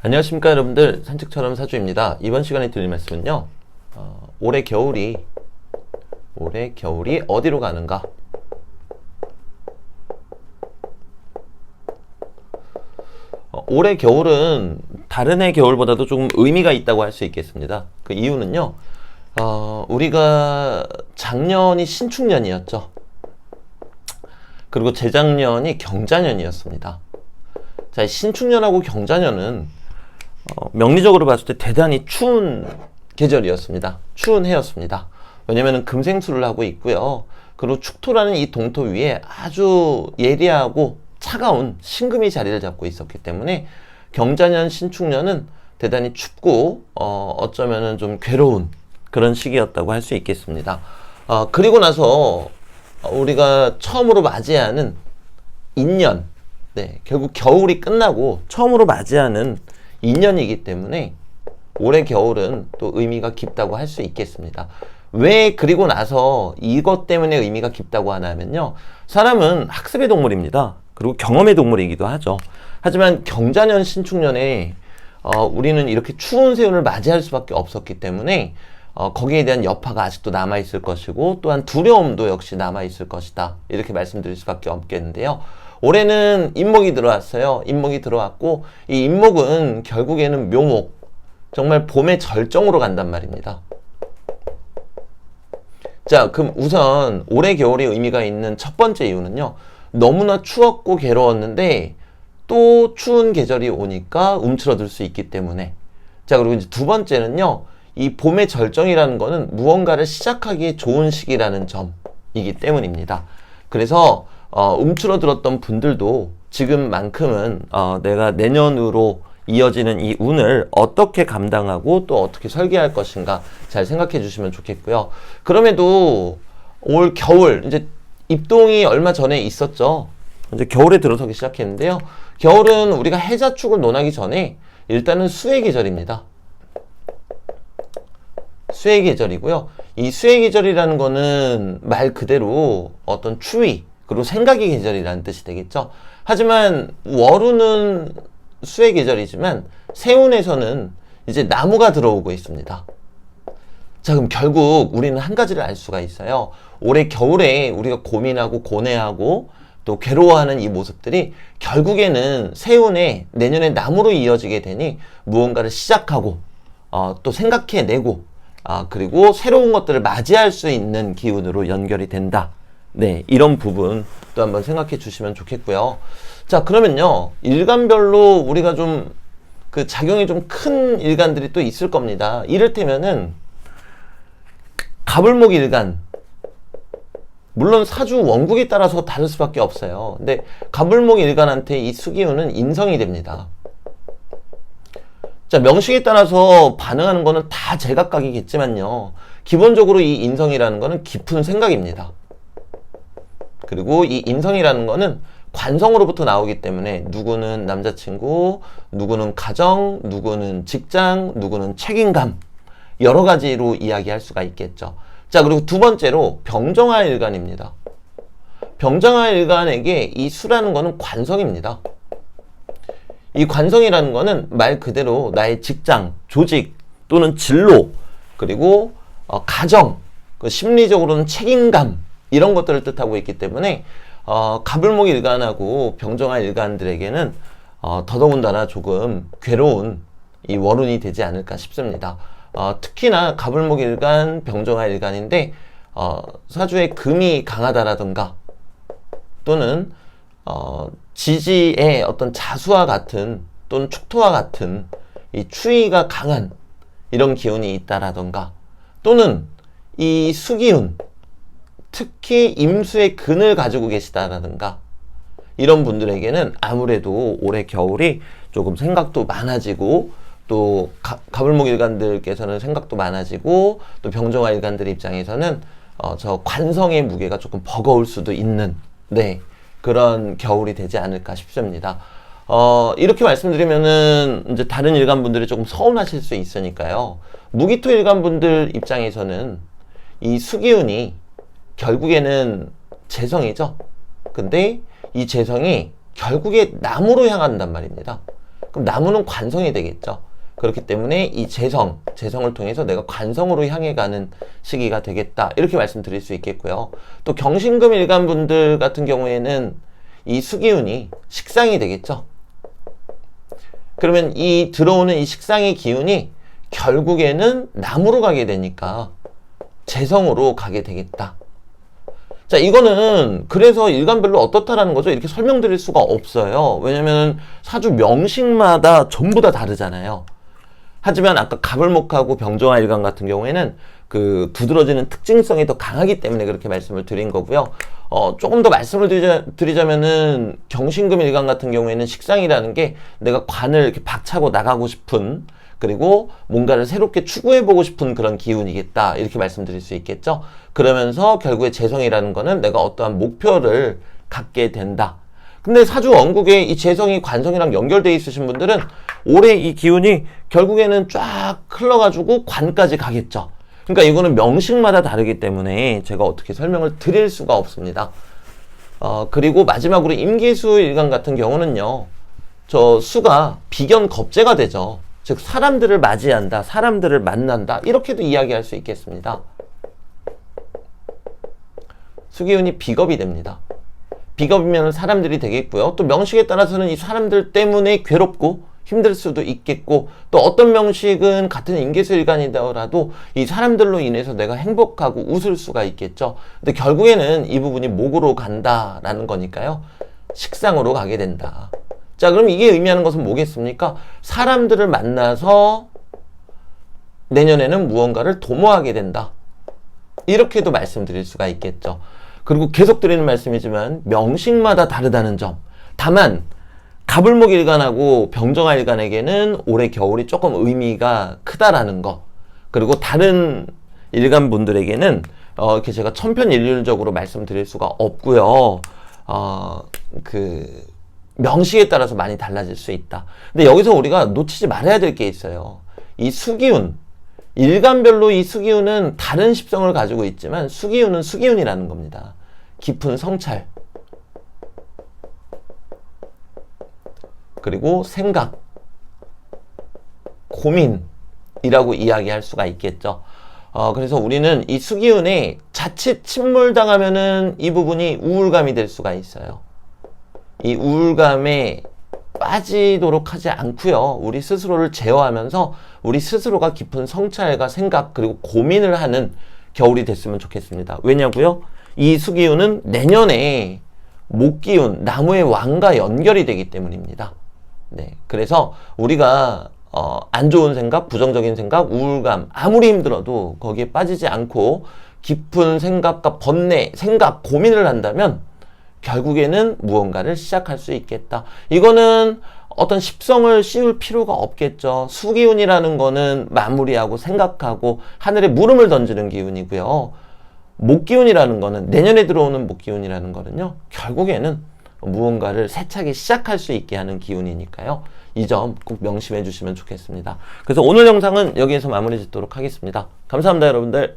안녕하십니까 여러분들, 산책처럼 사주입니다. 이번 시간에 드릴 말씀은요, 올해 겨울이 어디로 가는가? 올해 겨울은 다른 해 겨울보다도 조금 의미가 있다고 할 수 있겠습니다. 그 이유는요, 우리가 작년이 신축년이었죠. 그리고 재작년이 경자년이었습니다. 자, 신축년하고 경자년은 명리적으로 봤을 때 대단히 추운 계절이었습니다. 추운 해였습니다. 왜냐면은 금생수를 하고 있고요. 그리고 축토라는 이 동토 위에 아주 예리하고 차가운 신금이 자리를 잡고 있었기 때문에 경자년, 신축년은 대단히 춥고 어쩌면은 좀 괴로운 그런 시기였다고 할 수 있겠습니다. 그리고 나서 우리가 처음으로 맞이하는 인년, 결국 겨울이 끝나고 처음으로 맞이하는 인연이기 때문에 올해 겨울은 또 의미가 깊다고 할 수 있겠습니다. 왜 그리고 나서 이것 때문에 의미가 깊다고 하냐면요, 사람은 학습의 동물입니다. 그리고 경험의 동물이기도 하죠. 하지만 경자년, 신축년에 우리는 이렇게 추운 세운을 맞이할 수밖에 없었기 때문에 거기에 대한 여파가 아직도 남아있을 것이고, 또한 두려움도 역시 남아있을 것이다, 이렇게 말씀드릴 수밖에 없겠는데요. 올해는 인목이 들어왔어요. 인목이 들어왔고, 이 인목은 결국에는 묘목, 정말 봄의 절정으로 간단 말입니다. 자, 그럼 우선 올해 겨울이 의미가 있는 첫 번째 이유는요, 너무나 추웠고 괴로웠는데 또 추운 계절이 오니까 움츠러들 수 있기 때문에. 자, 그리고 이제 두 번째는요, 이 봄의 절정이라는 거는 무언가를 시작하기에 좋은 시기라는 점이기 때문입니다. 그래서 움츠러들었던 분들도 지금만큼은 내가 내년으로 이어지는 이 운을 어떻게 감당하고 또 어떻게 설계할 것인가 잘 생각해 주시면 좋겠고요. 그럼에도 올 겨울, 이제 입동이 얼마 전에 있었죠. 이제 겨울에 들어서기 시작했는데요. 겨울은 우리가 해자축을 논하기 전에 일단은 수의 계절입니다. 수의 계절이고요. 이 수의 계절이라는 거는 말 그대로 어떤 추위, 그리고 생각의 계절이라는 뜻이 되겠죠. 하지만 월운은 수의 계절이지만 세운에서는 이제 나무가 들어오고 있습니다. 자, 그럼 결국 우리는 한 가지를 알 수가 있어요. 올해 겨울에 우리가 고민하고 고뇌하고 또 괴로워하는 이 모습들이 결국에는 세운에 내년에 나무로 이어지게 되니 무언가를 시작하고 또 생각해내고 그리고 새로운 것들을 맞이할 수 있는 기운으로 연결이 된다. 이런 부분 또 한번 생각해 주시면 좋겠고요. 자, 그러면요, 일간별로 우리가 좀 그 작용이 좀 큰 일간들이 또 있을 겁니다. 이를테면은 갑을목 일간, 물론 사주 원국에 따라서 다를 수밖에 없어요. 근데 갑을목 일간한테 이 수기운은 인성이 됩니다. 자, 명식에 따라서 반응하는 거는 다 제각각이겠지만요, 기본적으로 이 인성이라는 거는 깊은 생각입니다. 그리고 이 인성이라는 거는 관성으로부터 나오기 때문에 누구는 남자친구, 누구는 가정, 누구는 직장, 누구는 책임감, 여러 가지로 이야기할 수가 있겠죠. 자, 그리고 두 번째로 병정화 일간입니다. 병정화 일간에게 이 수라는 거는 관성입니다. 이 관성이라는 거는 말 그대로 나의 직장, 조직 또는 진로, 그리고 가정, 심리적으로는 책임감, 이런 것들을 뜻하고 있기 때문에 갑을목 일간하고 병정화 일간들에게는 더더군다나 조금 괴로운 이 월운이 되지 않을까 싶습니다. 특히나 갑을목 일간, 병정화 일간인데 사주에 금이 강하다라든가 또는 지지의 어떤 자수와 같은 또는 축토와 같은 이 추위가 강한 이런 기운이 있다라든가, 또는 이 수기운, 특히 임수의 근을 가지고 계시다라든가, 이런 분들에게는 아무래도 올해 겨울이 조금 생각도 많아지고, 또 갑을목 일간들께서는 생각도 많아지고, 또 병정화 일간들 입장에서는 저 관성의 무게가 조금 버거울 수도 있는 그런 겨울이 되지 않을까 싶습니다. 이렇게 말씀드리면은 이제 다른 일간분들이 조금 서운하실 수 있으니까요. 무기토 일간분들 입장에서는 이 수기운이 결국에는 재성이죠. 근데 이 재성이 결국에 남으로 향한단 말입니다. 그럼 나무는 관성이 되겠죠. 그렇기 때문에 이 재성을 통해서 내가 관성으로 향해 가는 시기가 되겠다. 이렇게 말씀드릴 수 있겠고요. 또 경신금 일간 분들 같은 경우에는 이 수기운이 식상이 되겠죠. 그러면 이 들어오는 이 식상의 기운이 결국에는 나무로 가게 되니까 재성으로 가게 되겠다. 자, 이거는 그래서 일간별로 어떻다라는 거죠. 이렇게 설명드릴 수가 없어요. 왜냐면 사주 명식마다 전부 다 다르잖아요. 하지만 아까 갑을목하고 병정화 일간 같은 경우에는 그 두드러지는 특징성이 더 강하기 때문에 그렇게 말씀을 드린 거고요. 조금 더 말씀을 드리자면은 경신금 일간 같은 경우에는 식상이라는 게 내가 관을 이렇게 박차고 나가고 싶은, 그리고 뭔가를 새롭게 추구해보고 싶은 그런 기운이겠다. 이렇게 말씀드릴 수 있겠죠. 그러면서 결국에 재성이라는 거는 내가 어떠한 목표를 갖게 된다. 근데 사주 원국에 이 재성이 관성이랑 연결되어 있으신 분들은 올해 이 기운이 결국에는 쫙 흘러가지고 관까지 가겠죠. 그러니까 이거는 명식마다 다르기 때문에 제가 어떻게 설명을 드릴 수가 없습니다. 그리고 마지막으로 임기수 일간 같은 경우는요, 저 수가 비견 겁재가 되죠. 즉 사람들을 맞이한다, 사람들을 만난다, 이렇게도 이야기할 수 있겠습니다. 수기운이 비겁이 됩니다. 비겁이면 사람들이 되겠고요. 또 명식에 따라서는 이 사람들 때문에 괴롭고 힘들 수도 있겠고, 또 어떤 명식은 같은 임계수일간이더라도 이 사람들로 인해서 내가 행복하고 웃을 수가 있겠죠. 근데 결국에는 이 부분이 목으로 간다라는 거니까요. 식상으로 가게 된다. 자, 그럼 이게 의미하는 것은 뭐겠습니까? 사람들을 만나서 내년에는 무언가를 도모하게 된다. 이렇게도 말씀드릴 수가 있겠죠. 그리고 계속 드리는 말씀이지만 명식마다 다르다는 점. 다만 갑을목 일간하고 병정화 일간에게는 올해 겨울이 조금 의미가 크다라는 거. 그리고 다른 일간 분들에게는 이렇게 제가 천편일률적으로 말씀드릴 수가 없고요. 그 명식에 따라서 많이 달라질 수 있다. 근데 여기서 우리가 놓치지 말아야 될 게 있어요. 이 수기운, 일간별로 이 수기운은 다른 십성을 가지고 있지만 수기운은 수기운이라는 겁니다. 깊은 성찰, 그리고 생각, 고민이라고 이야기할 수가 있겠죠. 그래서 우리는 이 수기운에 자칫 침몰당하면은 이 부분이 우울감이 될 수가 있어요. 이 우울감에 빠지도록 하지 않고요. 우리 스스로를 제어하면서 우리 스스로가 깊은 성찰과 생각, 그리고 고민을 하는 겨울이 됐으면 좋겠습니다. 왜냐고요? 이 수기운은 내년에 목기운, 나무의 왕과 연결이 되기 때문입니다. 네, 그래서 우리가 안 좋은 생각, 부정적인 생각, 우울감, 아무리 힘들어도 거기에 빠지지 않고 깊은 생각과 번뇌, 생각, 고민을 한다면 결국에는 무언가를 시작할 수 있겠다. 이거는 어떤 십성을 씌울 필요가 없겠죠. 수기운이라는 거는 마무리하고 생각하고 하늘에 물음을 던지는 기운이고요. 목기운이라는 거는, 내년에 들어오는 목기운이라는 거는요, 결국에는 무언가를 세차게 시작할 수 있게 하는 기운이니까요. 이 점 꼭 명심해 주시면 좋겠습니다. 그래서 오늘 영상은 여기에서 마무리 짓도록 하겠습니다. 감사합니다, 여러분들.